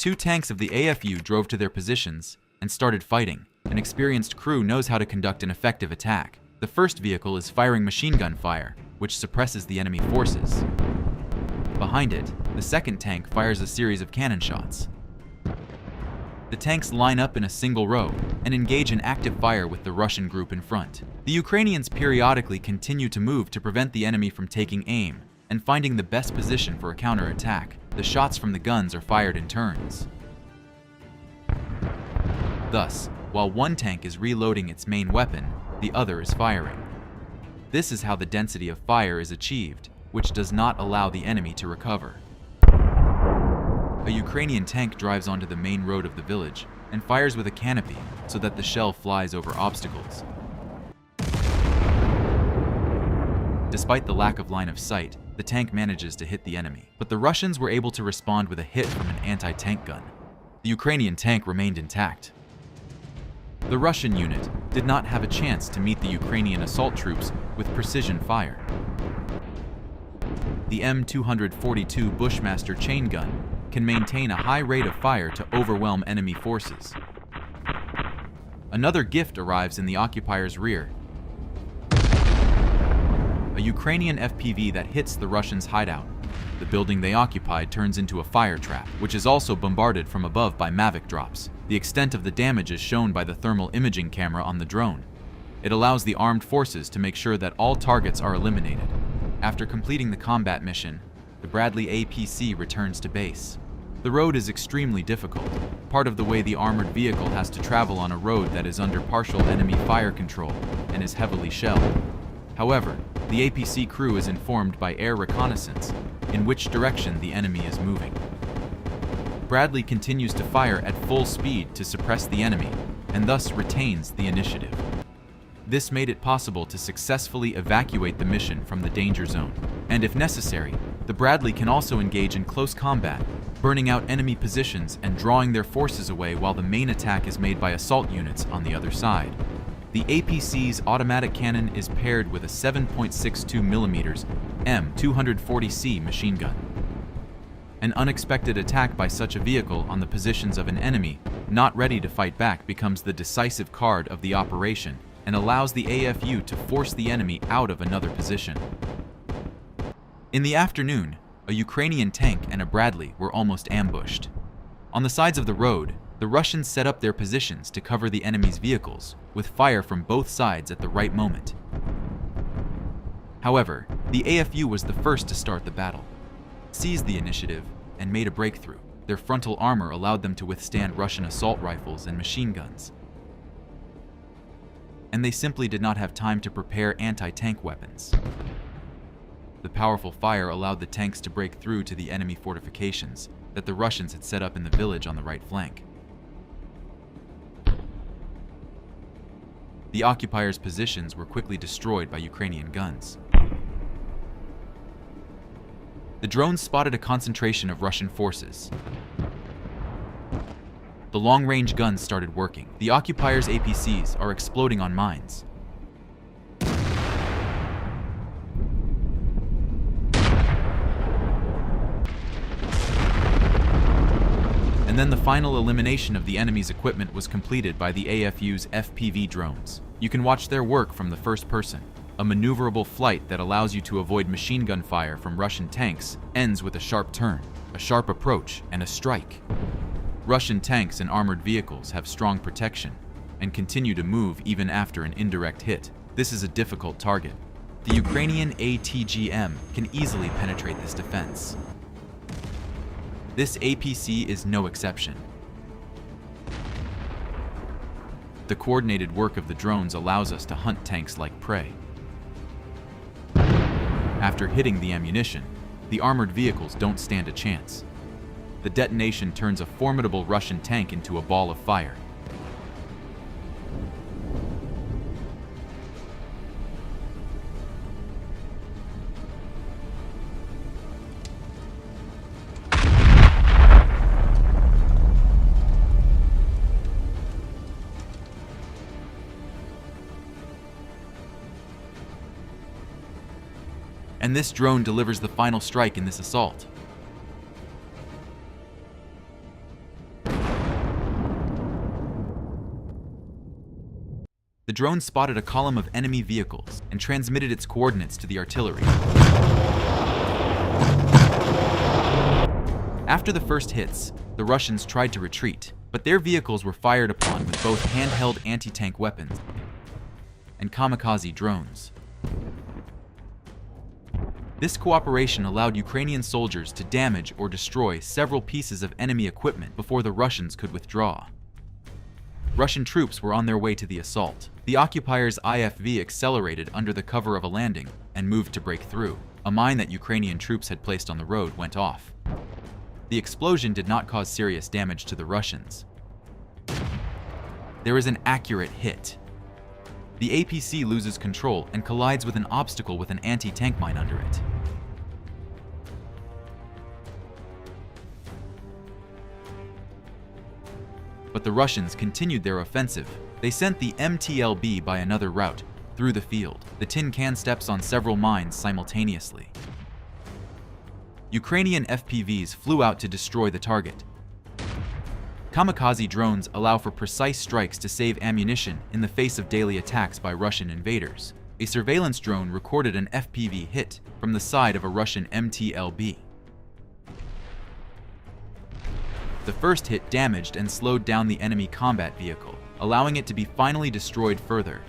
Two tanks of the AFU drove to their positions and started fighting. An experienced crew knows how to conduct an effective attack. The first vehicle is firing machine gun fire, which suppresses the enemy forces. Behind it, the second tank fires a series of cannon shots. The tanks line up in a single row and engage in active fire with the Russian group in front. The Ukrainians periodically continue to move to prevent the enemy from taking aim and finding the best position for a counterattack. The shots from the guns are fired in turns. Thus, while one tank is reloading its main weapon, the other is firing. This is how the density of fire is achieved, which does not allow the enemy to recover. A Ukrainian tank drives onto the main road of the village and fires with a canopy so that the shell flies over obstacles. Despite the lack of line of sight, the tank manages to hit the enemy, but the Russians were able to respond with a hit from an anti-tank gun. The Ukrainian tank remained intact. The Russian unit did not have a chance to meet the Ukrainian assault troops with precision fire. The M242 Bushmaster chain gun can maintain a high rate of fire to overwhelm enemy forces. Another gift arrives in the occupiers' rear. A Ukrainian FPV that hits the Russians' hideout. The building they occupied turns into a fire trap, which is also bombarded from above by Mavic drops. The extent of the damage is shown by the thermal imaging camera on the drone. It allows the armed forces to make sure that all targets are eliminated. After completing the combat mission, the Bradley APC returns to base. The road is extremely difficult. Part of the way the armored vehicle has to travel on a road that is under partial enemy fire control and is heavily shelled. However, the APC crew is informed by air reconnaissance in which direction the enemy is moving. Bradley continues to fire at full speed to suppress the enemy and thus retains the initiative. This made it possible to successfully evacuate the mission from the danger zone. And if necessary, the Bradley can also engage in close combat, burning out enemy positions and drawing their forces away while the main attack is made by assault units on the other side. The APC's automatic cannon is paired with a 7.62mm M240C machine gun. An unexpected attack by such a vehicle on the positions of an enemy not ready to fight back becomes the decisive card of the operation and allows the AFU to force the enemy out of another position. In the afternoon, a Ukrainian tank and a Bradley were almost ambushed. On the sides of the road, the Russians set up their positions to cover the enemy's vehicles, with fire from both sides at the right moment. However, the AFU was the first to start the battle, seized the initiative, and made a breakthrough. Their frontal armor allowed them to withstand Russian assault rifles and machine guns. And they simply did not have time to prepare anti-tank weapons. The powerful fire allowed the tanks to break through to the enemy fortifications that the Russians had set up in the village on the right flank. The occupiers' positions were quickly destroyed by Ukrainian guns. The drones spotted a concentration of Russian forces. The long-range guns started working. The occupiers' APCs are exploding on mines. And then the final elimination of the enemy's equipment was completed by the AFU's FPV drones. You can watch their work from the first person. A maneuverable flight that allows you to avoid machine gun fire from Russian tanks ends with a sharp turn, a sharp approach, and a strike. Russian tanks and armored vehicles have strong protection and continue to move even after an indirect hit. This is a difficult target. The Ukrainian ATGM can easily penetrate this defense. This APC is no exception. The coordinated work of the drones allows us to hunt tanks like prey. After hitting the ammunition, the armored vehicles don't stand a chance. The detonation turns a formidable Russian tank into a ball of fire. And this drone delivers the final strike in this assault. The drone spotted a column of enemy vehicles and transmitted its coordinates to the artillery. After the first hits, the Russians tried to retreat, but their vehicles were fired upon with both handheld anti-tank weapons and kamikaze drones. This cooperation allowed Ukrainian soldiers to damage or destroy several pieces of enemy equipment before the Russians could withdraw. Russian troops were on their way to the assault. The occupiers' IFV accelerated under the cover of a landing and moved to break through. A mine that Ukrainian troops had placed on the road went off. The explosion did not cause serious damage to the Russians. There is an accurate hit. The APC loses control and collides with an obstacle with an anti-tank mine under it. But the Russians continued their offensive. They sent the MTLB by another route, through the field. The tin can steps on several mines simultaneously. Ukrainian FPVs flew out to destroy the target. Kamikaze drones allow for precise strikes to save ammunition in the face of daily attacks by Russian invaders. A surveillance drone recorded an FPV hit from the side of a Russian MTLB. The first hit damaged and slowed down the enemy combat vehicle, allowing it to be finally destroyed further.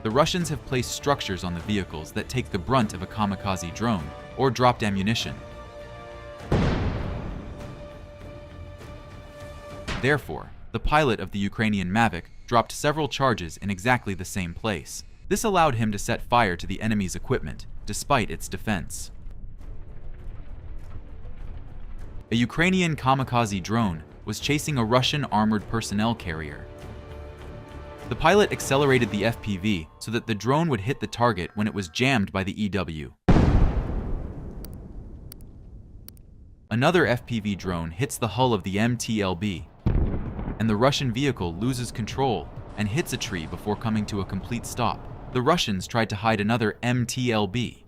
The Russians have placed structures on the vehicles that take the brunt of a kamikaze drone or dropped ammunition. Therefore, the pilot of the Ukrainian Mavic dropped several charges in exactly the same place. This allowed him to set fire to the enemy's equipment, despite its defense. A Ukrainian kamikaze drone was chasing a Russian armored personnel carrier. The pilot accelerated the FPV so that the drone would hit the target when it was jammed by the EW. Another FPV drone hits the hull of the MTLB, and the Russian vehicle loses control and hits a tree before coming to a complete stop. The Russians tried to hide another MTLB.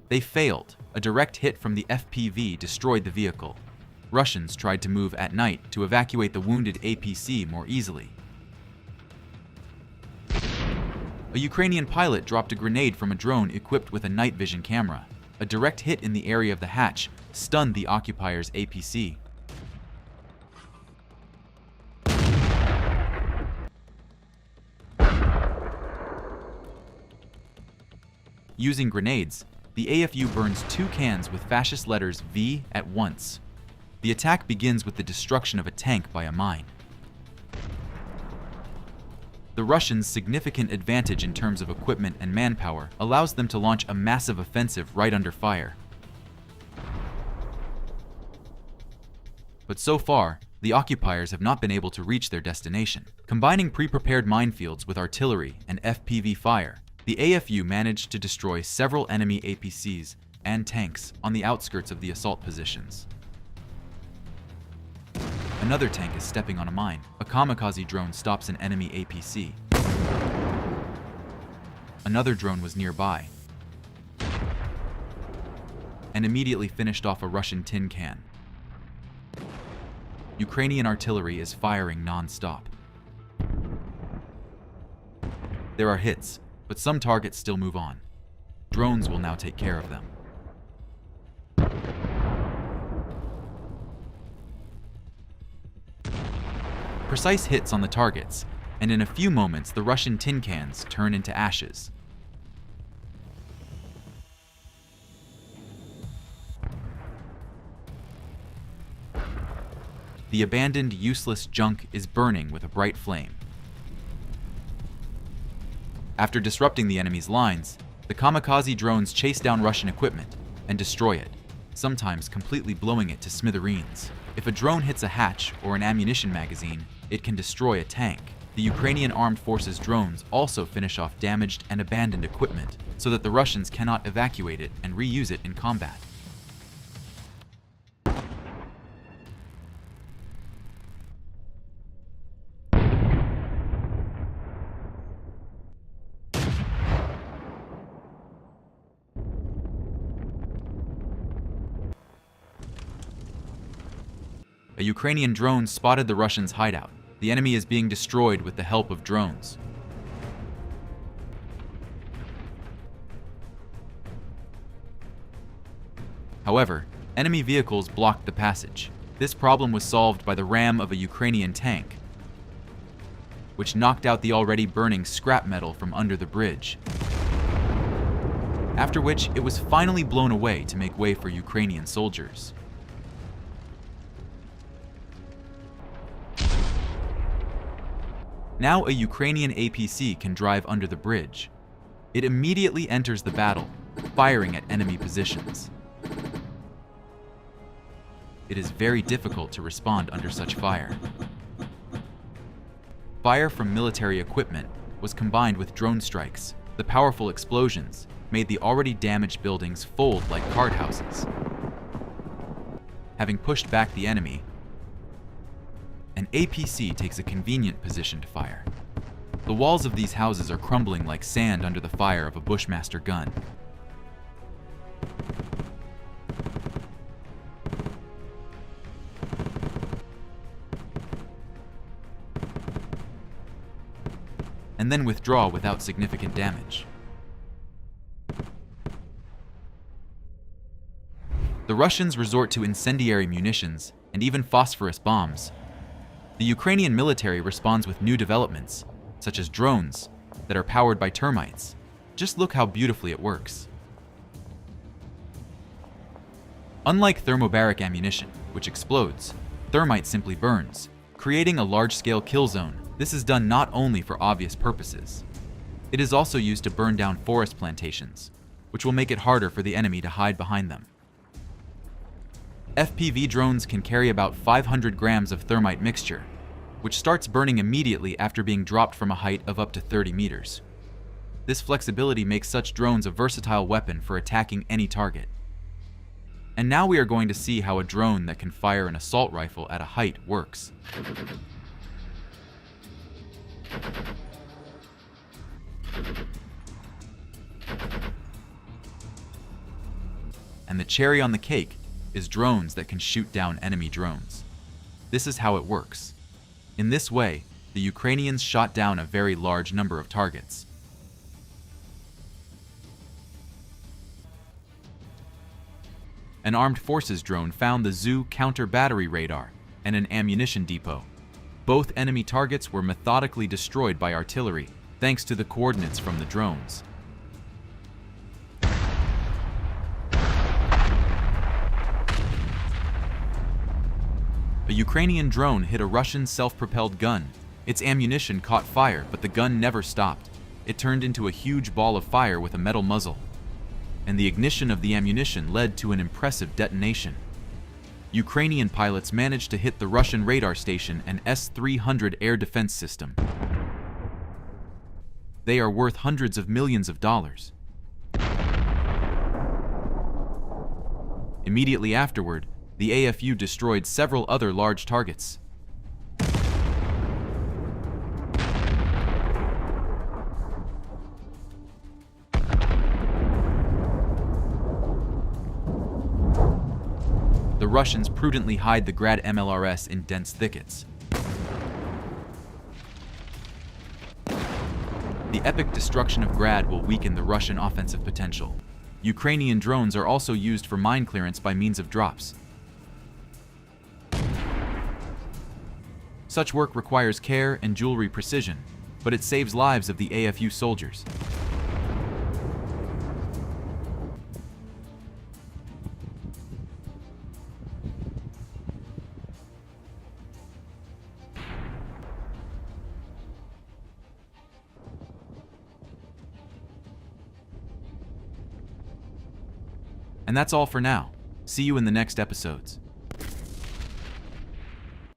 They failed. A direct hit from the FPV destroyed the vehicle. Russians tried to move at night to evacuate the wounded APC more easily. A Ukrainian pilot dropped a grenade from a drone equipped with a night vision camera. A direct hit in the area of the hatch stunned the occupier's APC. Using grenades, the AFU burns 2 cans with fascist letters V at once. The attack begins with the destruction of a tank by a mine. The Russians' significant advantage in terms of equipment and manpower allows them to launch a massive offensive right under fire. But so far, the occupiers have not been able to reach their destination. Combining pre-prepared minefields with artillery and FPV fire, the AFU managed to destroy several enemy APCs and tanks on the outskirts of the assault positions. Another tank is stepping on a mine. A kamikaze drone stops an enemy APC. Another drone was nearby and immediately finished off a Russian tin can. Ukrainian artillery is firing non-stop. There are hits, but some targets still move on. Drones will now take care of them. Precise hits on the targets, and in a few moments the Russian tin cans turn into ashes. The abandoned, useless junk is burning with a bright flame. After disrupting the enemy's lines, the kamikaze drones chase down Russian equipment and destroy it, sometimes completely blowing it to smithereens. If a drone hits a hatch or an ammunition magazine, it can destroy a tank. The Ukrainian Armed Forces drones also finish off damaged and abandoned equipment so that the Russians cannot evacuate it and reuse it in combat. A A Ukrainian drone spotted the Russians' hideout. The enemy is being destroyed with the help of drones. However, enemy vehicles blocked the passage. This problem was solved by the ram of a Ukrainian tank, which knocked out the already burning scrap metal from under the bridge. After which, it was finally blown away to make way for Ukrainian soldiers. Now a Ukrainian APC can drive under the bridge. It immediately enters the battle, firing at enemy positions. It is very difficult to respond under such fire. Fire from military equipment was combined with drone strikes. The powerful explosions made the already damaged buildings fold like card houses. Having pushed back the enemy, an APC takes a convenient position to fire. The walls of these houses are crumbling like sand under the fire of a Bushmaster gun. And then withdraw without significant damage. The Russians resort to incendiary munitions and even phosphorus bombs. The Ukrainian military responds with new developments, such as drones that are powered by termites. Just look how beautifully it works. Unlike thermobaric ammunition, which explodes, thermite simply burns, creating a large-scale kill zone. This is done not only for obvious purposes. It is also used to burn down forest plantations, which will make it harder for the enemy to hide behind them. FPV drones can carry about 500 grams of thermite mixture, which starts burning immediately after being dropped from a height of up to 30 meters. This flexibility makes such drones a versatile weapon for attacking any target. And now we are going to see how a drone that can fire an assault rifle at a height works. And the cherry on the cake is drones that can shoot down enemy drones. This is how it works. In this way, the Ukrainians shot down a very large number of targets. An armed forces drone found the ZU counter-battery radar and an ammunition depot. Both enemy targets were methodically destroyed by artillery, thanks to the coordinates from the drones. A Ukrainian drone hit a Russian self-propelled gun. Its ammunition caught fire, but the gun never stopped. It turned into a huge ball of fire with a metal muzzle, and the ignition of the ammunition led to an impressive detonation. Ukrainian pilots managed to hit the Russian radar station and S-300 air defense system. They are worth hundreds of millions of dollars. Immediately afterward, the AFU destroyed several other large targets. The Russians prudently hide the Grad MLRS in dense thickets. The epic destruction of Grad will weaken the Russian offensive potential. Ukrainian drones are also used for mine clearance by means of drops. Such work requires care and jewelry precision, but it saves lives of the AFU soldiers. And that's all for now. See you in the next episodes.